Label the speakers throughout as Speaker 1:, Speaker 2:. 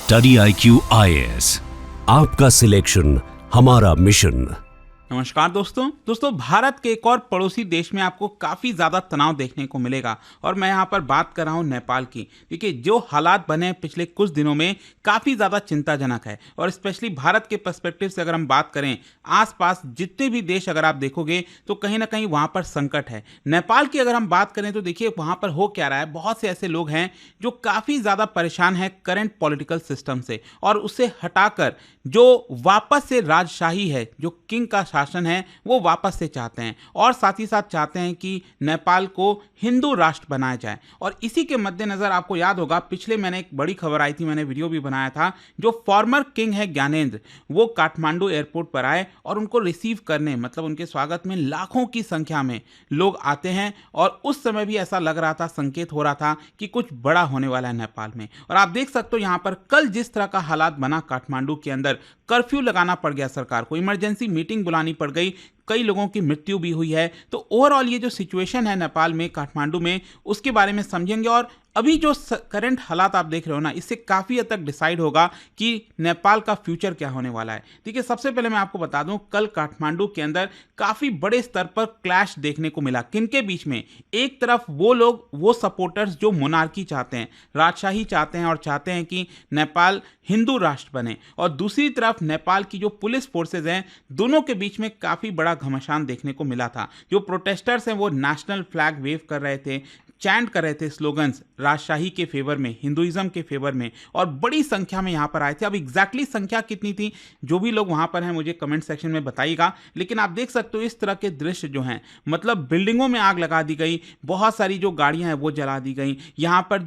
Speaker 1: Study IQ IAS, आपका selection हमारा mission.
Speaker 2: नमस्कार दोस्तों भारत के एक और पड़ोसी देश में आपको काफ़ी ज़्यादा तनाव देखने को मिलेगा और मैं यहाँ पर बात कर रहा हूँ नेपाल की। देखिए, जो हालात बने हैं पिछले कुछ दिनों में काफ़ी ज़्यादा चिंताजनक है और स्पेशली भारत के पर्सपेक्टिव से अगर हम बात करें, आसपास जितने भी देश अगर आप देखोगे तो कहीं ना कहीं वहाँ पर संकट है। नेपाल की अगर हम बात करें तो देखिए वहाँ पर हो क्या रहा है, बहुत से ऐसे लोग हैं जो काफ़ी ज़्यादा परेशान हैं करंट पॉलिटिकल सिस्टम से और उससे हटाकर जो वापस से राजशाही है, जो किंग का शासन है, वो वापस से चाहते हैं और साथ ही साथ चाहते हैं कि नेपाल को हिंदू राष्ट्र बनाया जाए। और इसी के मद्देनजर आपको याद होगा पिछले मैंने एक बड़ी खबर आई थी, मैंने वीडियो भी बनाया था, जो फॉर्मर किंग है ज्ञानेंद्र, वो काठमांडू एयरपोर्ट पर आए और उनको रिसीव करने, मतलब उनके स्वागत में लाखों की संख्या में लोग आते हैं और उस समय भी ऐसा लग रहा था, संकेत हो रहा था कि कुछ बड़ा होने वाला है नेपाल में। और आप देख सकते हो यहाँ पर कल जिस तरह का हालात बना काठमांडू के अंदर, कर्फ्यू लगाना पड़ गया सरकार को, इमरजेंसी मीटिंग बुलानी पड़ गई, कई लोगों की मृत्यु भी हुई है। तो ओवरऑल ये जो सिचुएशन है नेपाल में, काठमांडू में, उसके बारे में समझेंगे और अभी जो करंट हालात आप देख रहे हो ना, इससे काफ़ी हद तक डिसाइड होगा कि नेपाल का फ्यूचर क्या होने वाला है। देखिए, सबसे पहले मैं आपको बता दूं, कल काठमांडू के अंदर काफ़ी बड़े स्तर पर क्लैश देखने को मिला। किनके बीच में? एक तरफ वो लोग, वो सपोर्टर्स जो मोनार्की चाहते हैं, राजशाही चाहते हैं और चाहते हैं कि नेपाल हिंदू राष्ट्र बने, और दूसरी तरफ नेपाल की जो पुलिस फोर्सेज हैं, दोनों के बीच में काफ़ी बड़ा घमासान देखने को मिला था। जो प्रोटेस्टर्स हैं वो नेशनल फ्लैग वेव कर रहे थे, चैंट कर रहे थे स्लोगन्स राजशाही के फेवर में, हिंदुइज्म के फेवर में, और बड़ी संख्या में यहाँ पर आए थे। अब एग्जैक्टली संख्या कितनी थी, जो भी लोग वहाँ पर हैं मुझे कमेंट सेक्शन में बताइएगा। लेकिन आप देख सकते हो इस तरह के दृश्य जो हैं, मतलब बिल्डिंगों में आग लगा दी गई, बहुत सारी जो गाड़ियाँ हैं वो जला दी गई, यहाँ पर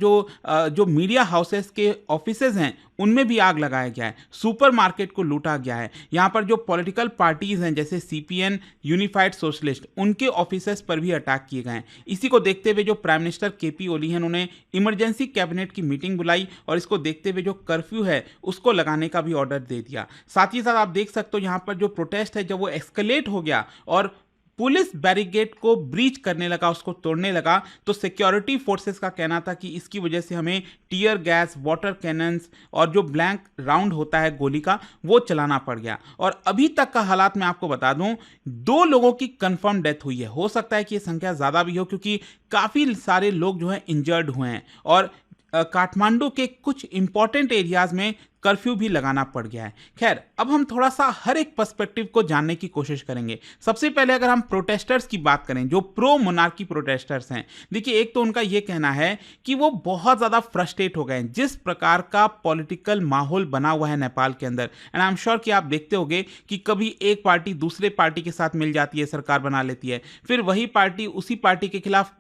Speaker 2: जो मीडिया हाउसेस के ऑफिसेज हैं उनमें भी आग लगाया गया है, सुपरमार्केट को लूटा गया है, यहाँ पर जो पॉलिटिकल पार्टीज हैं जैसे CPN, यूनिफाइड सोशलिस्ट, उनके ऑफिसेस पर भी अटैक किए गए हैं। इसी को देखते हुए जो प्राइम मिनिस्टर KP ओली हैं, उन्होंने इमरजेंसी कैबिनेट की मीटिंग बुलाई और इसको देखते हुए जो कर्फ्यू है उसको लगाने का भी ऑर्डर दे दिया। साथ ही साथ आप देख सकते हो यहाँ पर जो प्रोटेस्ट है जब वो एस्केलेट हो गया और पुलिस बैरिकेड को ब्रीच करने लगा, उसको तोड़ने लगा, तो सिक्योरिटी फोर्सेस का कहना था कि इसकी वजह से हमें टीयर गैस, वाटर कैनन्स और जो ब्लैंक राउंड होता है गोली का, वो चलाना पड़ गया। और अभी तक का हालात मैं आपको बता दूं, 2 लोगों की कंफर्म डेथ हुई है। हो सकता है कि ये संख्या ज़्यादा भी हो क्योंकि काफ़ी सारे लोग जो हैं इंजर्ड हुए हैं और काठमांडू के कुछ इंपॉर्टेंट एरियाज में कर्फ्यू भी लगाना पड़ गया है। खैर, अब हम थोड़ा सा हर एक पर्सपेक्टिव को जानने की कोशिश करेंगे। सबसे पहले अगर हम प्रोटेस्टर्स की बात करें, जो प्रो मोनार्की प्रोटेस्टर्स हैं, देखिए एक तो उनका ये कहना है कि वो बहुत ज़्यादा फ्रस्ट्रेट हो गए हैं जिस प्रकार का पॉलिटिकल माहौल बना हुआ है नेपाल के अंदर। एंड आई एम श्योर कि आप देखते होंगे कि कभी एक पार्टी दूसरे पार्टी के साथ मिल जाती है, सरकार बना लेती है, फिर वही पार्टी उसी पार्टी के खिलाफ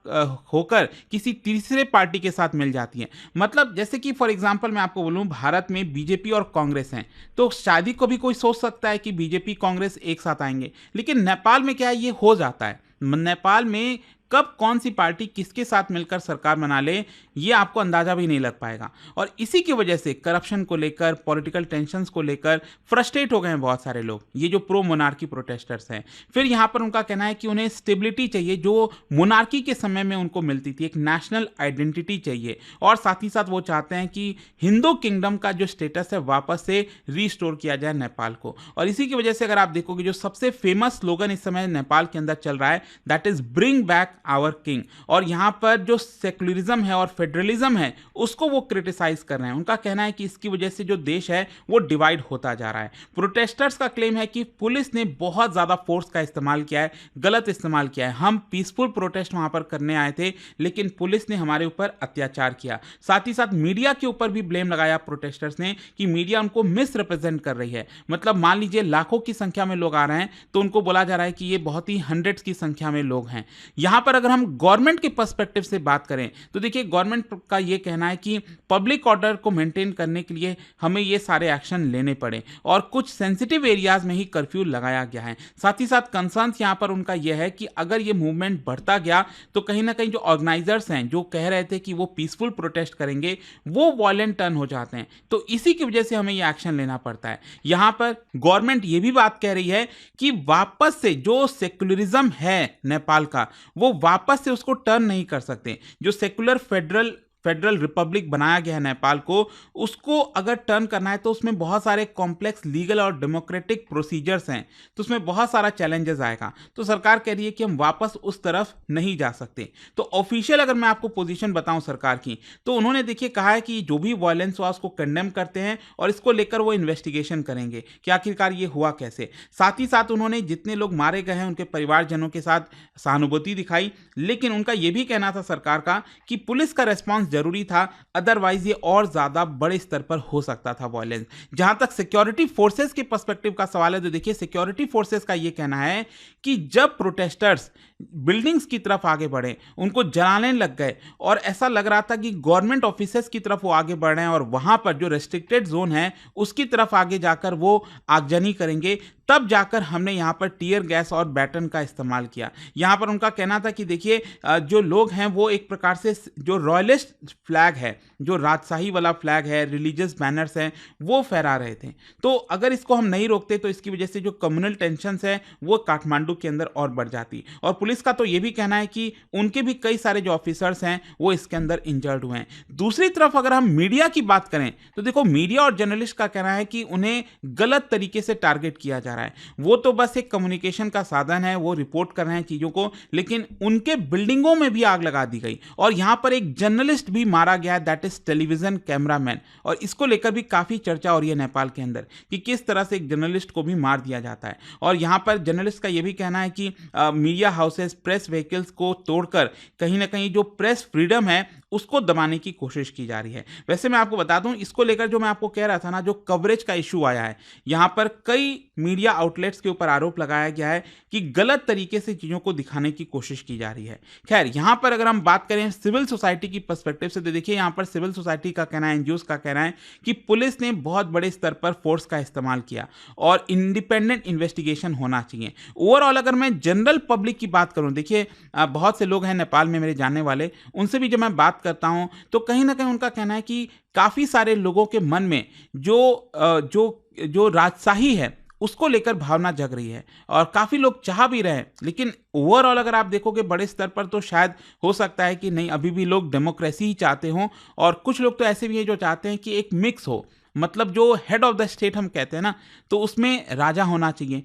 Speaker 2: होकर किसी तीसरे पार्टी के साथ मिल जाती है। मतलब जैसे कि फॉर एग्जाम्पल मैं आपको बोलूँ, भारत में बीजेपी और कांग्रेस हैं, तो शादी को भी कोई सोच सकता है कि बीजेपी कांग्रेस एक साथ आएंगे, लेकिन नेपाल में क्या है, ये हो जाता है। नेपाल में कब कौन सी पार्टी किसके साथ मिलकर सरकार बना ले, ये आपको अंदाजा भी नहीं लग पाएगा। और इसी की वजह से करप्शन को लेकर, पॉलिटिकल टेंशन्स को लेकर फ्रस्ट्रेट हो गए हैं बहुत सारे लोग, ये जो प्रो मोनार्की प्रोटेस्टर्स हैं। फिर यहाँ पर उनका कहना है कि उन्हें स्टेबिलिटी चाहिए जो मोनार्की के समय में उनको मिलती थी, एक नेशनल आइडेंटिटी चाहिए, और साथ ही साथ वो चाहते हैं कि हिंदू किंगडम का जो स्टेटस है वापस से रीस्टोर किया जाए नेपाल को। और इसी की वजह से अगर आप देखोगे जो सबसे फेमस स्लोगन इस समय नेपाल के अंदर चल रहा है, that is bring back our king. और यहाँ पर जो सेक्युलरिज्म है और फेडरलिज्म है उसको वो क्रिटिसाइज कर रहे हैं। उनका कहना है कि इसकी वजह से जो देश है वो डिवाइड होता जा रहा है। प्रोटेस्टर्स का क्लेम है कि पुलिस ने बहुत ज़्यादा फोर्स का इस्तेमाल किया है, गलत इस्तेमाल किया है। हम पीसफुल प्रोटेस्ट वहाँ पर करने आए थे लेकिन पुलिस ने हमारे ऊपर अत्याचार किया। साथ ही साथ मीडिया के ऊपर भी ब्लेम लगाया प्रोटेस्टर्स ने कि मीडिया उनको मिस रिप्रेजेंट कर रही है। मतलब मान लीजिए लाखों की संख्या में लोग आ रहे हैं तो उनको बोला जा रहा है कि ये बहुत ही हंड्रेड्स की संख्या में लोग हैं। यहाँ पर अगर हम गवर्नमेंट के पर्सपेक्टिव से बात करें तो देखिए गवर्नमेंट का ये कहना है कि पब्लिक ऑर्डर को मेंटेन करने के लिए हमें ये सारे एक्शन लेने पड़े और कुछ सेंसिटिव एरियाज में ही कर्फ्यू लगाया गया है। साथ ही साथ कंसर्न्स यहाँ पर उनका यह है कि अगर ये मूवमेंट बढ़ता गया तो कहीं ना कहीं जो ऑर्गेनाइजर्स हैं जो कह रहे थे कि वो पीसफुल प्रोटेस्ट करेंगे वो वायलेंट टर्न हो जाते हैं, तो इसी की वजह से हमें ये एक्शन लेना पड़ता है। यहाँ पर गवर्नमेंट ये भी बात कह रही है कि वापस से जो सेक्युलरिज्म है नेपाल का वो वापस से उसको टर्न नहीं कर सकते। जो सेक्युलर फेडरल फेडरल रिपब्लिक बनाया गया है नेपाल को, उसको अगर टर्न करना है तो उसमें बहुत सारे कॉम्प्लेक्स लीगल और डेमोक्रेटिक प्रोसीजर्स हैं, तो उसमें बहुत सारा चैलेंजेस आएगा। तो सरकार कह रही है कि हम वापस उस तरफ नहीं जा सकते। तो ऑफिशियल अगर मैं आपको पोजीशन बताऊं सरकार की, तो उन्होंने देखिए कहा है कि जो भी वायलेंस हुआ उसको कंडेम करते हैं और इसको लेकर वो इन्वेस्टिगेशन करेंगे कि आखिरकार ये हुआ कैसे। साथ ही साथ उन्होंने जितने लोग मारे गए हैं उनके परिवारजनों के साथ सहानुभूति दिखाई, लेकिन उनका यह भी कहना था सरकार का कि पुलिस का रेस्पॉन्स जरूरी था, अदरवाइज ये और ज्यादा बड़े स्तर पर हो सकता था वायलेंस। जहां तक सिक्योरिटी फोर्सेस के पर्सपेक्टिव का सवाल है, तो देखिए सिक्योरिटी फोर्सेस का यह कहना है कि जब प्रोटेस्टर्स बिल्डिंग्स की तरफ आगे बढ़े, उनको जलाने लग गए और ऐसा लग रहा था कि गवर्नमेंट ऑफिसेस की तरफ वो आगे बढ़ रहे हैं और वहां पर जो रेस्ट्रिक्टेड जोन है उसकी तरफ आगे जाकर वो आगजनी करेंगे, तब जाकर हमने यहाँ पर टीयर गैस और बैटन का इस्तेमाल किया। यहाँ पर उनका कहना था कि देखिए जो लोग हैं वो एक प्रकार से जो रॉयलिस्ट फ्लैग है, जो राजशाही वाला फ्लैग है, रिलीजियस बैनर्स हैं, वो फहरा रहे थे। तो अगर इसको हम नहीं रोकते तो इसकी वजह से जो कम्युनल टेंशन्स है वो काठमांडू के अंदर और बढ़ जाती। और पुलिस का तो ये भी कहना है कि उनके भी कई सारे जो ऑफिसर्स हैं वो इसके अंदर इंजर्ड हुए हैं। दूसरी तरफ अगर हम मीडिया की बात करें तो देखो मीडिया और जर्नलिस्ट का कहना है कि उन्हें गलत तरीके से टारगेट किया जा रहा है। वो तो बस एक कम्युनिकेशन का साधन है, वो रिपोर्ट कर रहे हैं चीजों को, लेकिन उनके बिल्डिंगों में भी आग लगा दी गई और यहां पर एक जर्नलिस्ट भी मारा गया, दैट इज टेलीविजन कैमरामैन। और इसको लेकर भी काफी चर्चा हो रही है नेपाल के अंदर कि किस तरह से एक जर्नलिस्ट को भी मार दिया जाता है। और यहां पर जर्नलिस्ट का यह भी कहना है कि मीडिया हाउसेस, प्रेस व्हीकल्स को तोड़कर कहीं ना कहीं जो प्रेस फ्रीडम है उसको दबाने की कोशिश की जा रही है। वैसे मैं आपको बता दूं, इसको लेकर जो मैं आपको कह रहा था ना, जो कवरेज का इशू आया है, यहां पर कई मीडिया आउटलेट्स के ऊपर आरोप लगाया गया है कि गलत तरीके से चीजों को दिखाने की कोशिश की जा रही है। खैर, यहां पर अगर हम बात करें सिविल सोसाइटी की पर्सपेक्टिव से, तो देखिए यहां पर सिविल सोसाइटी का कहना है, एनजीओस का कहना है कि पुलिस ने बहुत बड़े स्तर पर फोर्स का इस्तेमाल किया और इंडिपेंडेंट इन्वेस्टिगेशन होना चाहिए। ओवरऑल अगर मैं जनरल पब्लिक की बात करूं, देखिए बहुत से लोग हैं नेपाल में मेरे जानने वाले, उनसे भी जब मैं बात करता हूं तो कहीं ना कहीं उनका कहना है कि काफी सारे लोगों के मन में जो राजशाही है उसको लेकर भावना जग रही है और काफी लोग चाह भी रहे हैं। लेकिन ओवरऑल अगर आप देखोगे बड़े स्तर पर तो शायद हो सकता है कि नहीं, अभी भी लोग डेमोक्रेसी ही चाहते हों और कुछ लोग तो ऐसे भी हैं जो चाहते हैं कि एक मिक्स हो, मतलब जो हेड ऑफ द स्टेट हम कहते हैं ना, तो उसमें राजा होना चाहिए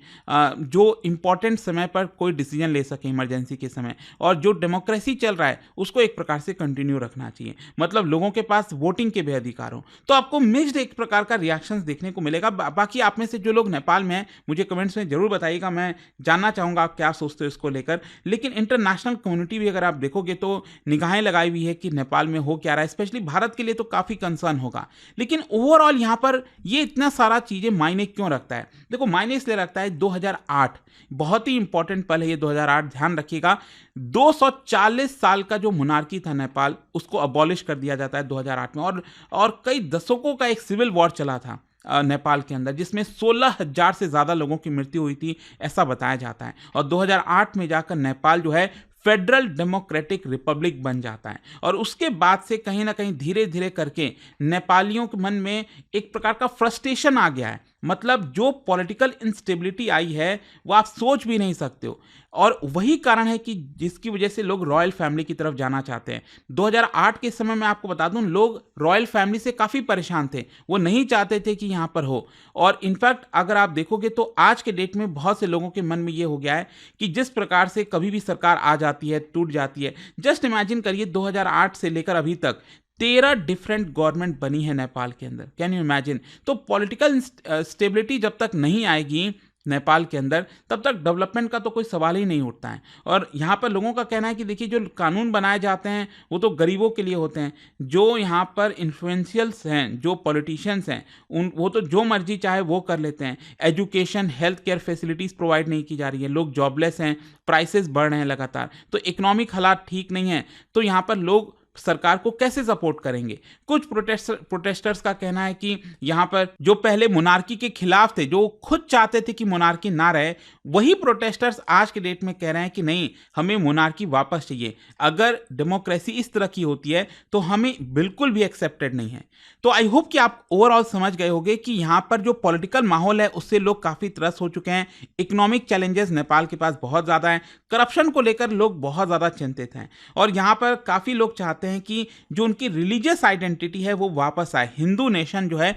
Speaker 2: जो इंपॉर्टेंट समय पर कोई डिसीजन ले सके इमरजेंसी के समय, और जो डेमोक्रेसी चल रहा है उसको एक प्रकार से कंटिन्यू रखना चाहिए, मतलब लोगों के पास वोटिंग के भी अधिकार हो। तो आपको मिक्स्ड एक प्रकार का रिएक्शंस देखने को मिलेगा। बाकी आप में से जो लोग नेपाल में हैं मुझे कमेंट्स में जरूर बताइएगा, मैं जानना चाहूँगा आप क्या सोचते हो इसको लेकर। लेकिन इंटरनेशनल कम्युनिटी भी अगर आप देखोगे तो निगाहें लगाई हुई है कि नेपाल में हो क्या रहा है, स्पेशली भारत के लिए तो काफ़ी कंसर्न होगा। लेकिन ओवरऑल यहाँ पर ये इतना सारा चीजें मायने क्यों रखता है? देखो मायने इसलिए रखता है, 2008 बहुत ही इंपॉर्टेंट पल है ये 2008, ध्यान रखिएगा। 240 साल का जो मोनार्की था नेपाल, उसको अबॉलिश कर दिया जाता है 2008 में, और कई दशकों का एक सिविल वॉर चला था नेपाल के अंदर, जिसमें 16,000 से ज्यादा लोगों की मृत्यु हुई थी ऐसा बताया जाता है। और 2008 में जाकर नेपाल जो है फेडरल डेमोक्रेटिक रिपब्लिक बन जाता है और उसके बाद से कहीं ना कहीं धीरे धीरे करके नेपालियों के मन में एक प्रकार का फ्रस्ट्रेशन आ गया है। मतलब जो पॉलिटिकल इंस्टेबिलिटी आई है वो आप सोच भी नहीं सकते हो, और वही कारण है कि जिसकी वजह से लोग रॉयल फैमिली की तरफ जाना चाहते हैं। 2008 के समय में आपको बता दूं, लोग रॉयल फैमिली से काफ़ी परेशान थे, वो नहीं चाहते थे कि यहाँ पर हो। और इनफैक्ट अगर आप देखोगे तो आज के डेट में बहुत से लोगों के मन में ये हो गया है कि जिस प्रकार से कभी भी सरकार आ जाती है, टूट जाती है। जस्ट इमेजिन करिए 2008 से लेकर अभी तक 13 डिफरेंट गवर्नमेंट बनी है नेपाल के अंदर, कैन यू इमेजिन? तो पॉलिटिकल स्टेबिलिटी जब तक नहीं आएगी नेपाल के अंदर, तब तक डेवलपमेंट का तो कोई सवाल ही नहीं उठता है। और यहाँ पर लोगों का कहना है कि देखिए जो कानून बनाए जाते हैं वो तो गरीबों के लिए होते हैं, जो यहाँ पर इन्फ्लुएंशियल्स हैं, जो पॉलिटिशियंस हैं, वो तो जो मर्जी चाहे वो कर लेते हैं। Education, health care facilities provide नहीं की जा रही है, लोग जॉबलेस हैं, प्राइसेस बढ़ रहे हैं लगातार, तो इकोनॉमिक हालात ठीक नहीं है। तो यहाँ पर लोग सरकार को कैसे सपोर्ट करेंगे? कुछ प्रोटेस्टर्स का कहना है कि यहाँ पर जो पहले मोनार्की के खिलाफ थे, जो खुद चाहते थे कि मोनार्की ना रहे, वही प्रोटेस्टर्स आज के डेट में कह रहे हैं कि नहीं, हमें मोनार्की वापस चाहिए। अगर डेमोक्रेसी इस तरह की होती है तो हमें बिल्कुल भी एक्सेप्टेड नहीं है। तो आई होप कि आप ओवरऑल समझ गए होंगे कि यहाँ पर जो पॉलिटिकल माहौल है उससे लोग काफ़ी त्रस्त हो चुके हैं। इकोनॉमिक चैलेंजेस नेपाल के पास बहुत ज़्यादा हैं, करप्शन को लेकर लोग बहुत ज़्यादा चिंतित हैं, और यहाँ पर काफ़ी लोग चाहते चाहते हैं कि जो उनकी रिलीजियस आइडेंटिटी है वो वापस आए, हिंदू नेशन जो है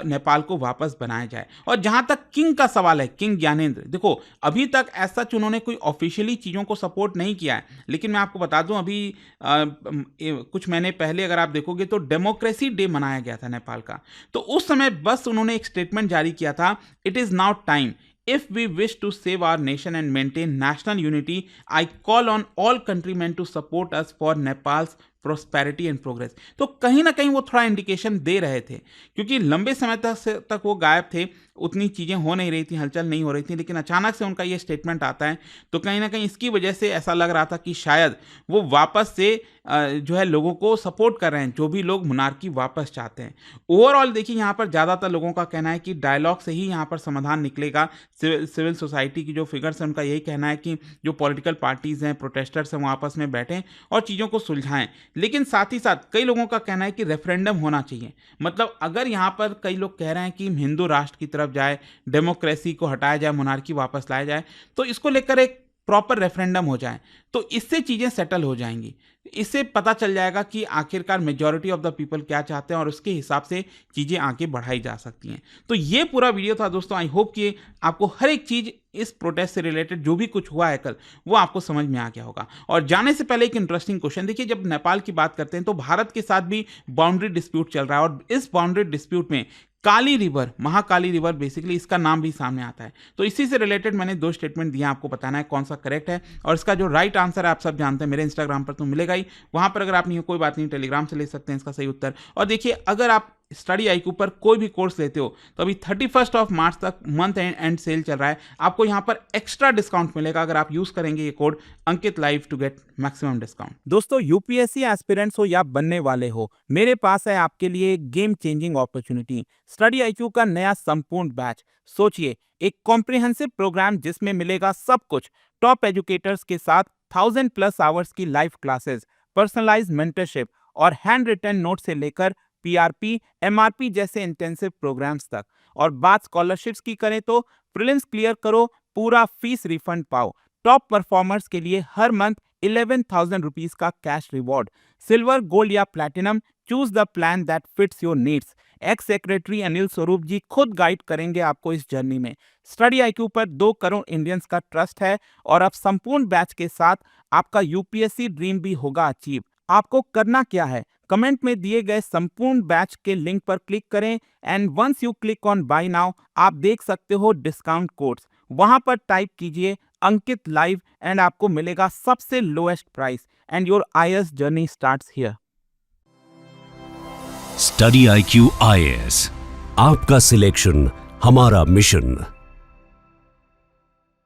Speaker 2: नेपाल को वापस बनाया जाए। और जहाँ तक किंग का सवाल है, किंग ज्ञानेंद्र, देखो अभी तक ऐसा उन्होंने कोई ऑफिशियली चीज़ों को सपोर्ट नहीं किया है, लेकिन मैं आपको बता दूं अभी कुछ महीने पहले अगर आप देखोगे तो डेमोक्रेसी डे मनाया गया था नेपाल का, तो उस समय बस उन्होंने एक स्टेटमेंट जारी किया था, it is now time if we wish to save our nation and maintain national unity, I call on all countrymen to support us for Nepal's prosperity and progress। तो कहीं ना कहीं वो थोड़ा इंडिकेशन दे रहे थे, क्योंकि लंबे समय तक वो गायब थे, उतनी चीज़ें हो नहीं रही थी, हलचल नहीं हो रही थी, लेकिन अचानक से उनका ये स्टेटमेंट आता है, तो कहीं ना कहीं इसकी वजह से ऐसा लग रहा था कि शायद वो वापस से जो है लोगों को सपोर्ट कर रहे हैं, जो भी लोग मोनार्की वापस चाहते हैं। ओवरऑल देखिए यहाँ पर ज़्यादातर लोगों का कहना है कि डायलॉग से ही यहाँ पर समाधान निकलेगा। सिविल सोसाइटी की जो फिगर्स हैं उनका यही कहना है कि जो पॉलिटिकल पार्टीज़ हैं, प्रोटेस्टर्स हैं, वो आपस में बैठें और चीज़ों को सुलझाएं। लेकिन साथ ही साथ कई लोगों का कहना है कि रेफरेंडम होना चाहिए। मतलब अगर यहाँ पर कई लोग कह रहे हैं कि हिंदू राष्ट्र की तरफ जाए, डेमोक्रेसी को हटाया जाए, मोनार्की वापस लाया जाए, तो इसको लेकर एक प्रॉपर रेफरेंडम हो जाए, तो इससे चीज़ें सेटल हो जाएंगी। इससे पता चल जाएगा कि आखिरकार मेजॉरिटी ऑफ द पीपल क्या चाहते हैं और उसके हिसाब से चीज़ें आगे बढ़ाई जा सकती हैं। तो ये पूरा वीडियो था दोस्तों। आई होप कि आपको हर एक चीज़ इस प्रोटेस्ट से रिलेटेड जो भी कुछ हुआ है कल, वो आपको समझ में आ गया होगा। और जाने से पहले एक इंटरेस्टिंग क्वेश्चन, देखिए जब नेपाल की बात करते हैं तो भारत के साथ भी बाउंड्री डिस्प्यूट चल रहा है, और इस बाउंड्री डिस्प्यूट में काली रिवर, महाकाली रिवर बेसिकली इसका नाम भी सामने आता है। तो इसी से रिलेटेड मैंने 2 स्टेटमेंट दिए, आपको बताना है कौन सा करेक्ट है, और इसका जो राइट आंसर है आप सब जानते हैं, मेरे इंस्टाग्राम पर तो मिलेगा ही, वहां पर अगर आप नहीं हो कोई बात नहीं, टेलीग्राम से ले सकते हैं इसका सही उत्तर। और देखिए अगर आप स्टडी IQ पर कोई भी कोर्स लेते हो तो अभी 31 मार्च तक मंथ एंड सेल चल रहा है, आपको यहाँ पर एक्स्ट्रा डिस्काउंट मिलेगा अगर आप यूज करेंगे ये code Ankit live to get maximum discount.
Speaker 3: दोस्तों यूपीएससी एस्पिरेंट्स हो या बनने वाले हो, मेरे पास है आपके लिए game changing opportunity, study IQ का नया संपूर्ण बैच। सोचिए, एक कॉम्प्रिहेंसिव प्रोग्राम जिसमें मिलेगा सब कुछ, टॉप एजुकेटर्स के साथ 1000+ आवर्स की लाइव क्लासेस, पर्सनलाइज्ड मेंटरशिप और हैंड रिटन नोट से लेकर PRP, MRP जैसे इंटेंसिव प्रोग्राम्स तक। और बात स्कॉलरशिप्स की करें तो प्रीलिम्स क्लियर करो, पूरा फीस रिफंड पाओ। टॉप परफॉर्मर्स के लिए हर मंथ 11,000 रुपीज का कैश रिवॉर्ड। सिल्वर, गोल्ड या platinum, choose the plan that fits your needs. X secretary Anil Swarup जी खुद गाइड करेंगे आपको इस जर्नी में। स्टडी IQ पर 2 करोड़ इंडियंस का ट्रस्ट है, और अब संपूर्ण बैच के साथ आपका UPSC ड्रीम भी होगा अचीव। आपको करना क्या है, कमेंट में दिए गए संपूर्ण बैच के लिंक पर क्लिक करें, and once you click on buy now आप देख सकते हो डिस्काउंट कोड्स, वहां पर टाइप कीजिए अंकित लाइव एंड आपको मिलेगा सबसे lowest price, and your IAS journey starts here.
Speaker 1: Study IQ IAS, आपका सिलेक्शन हमारा मिशन।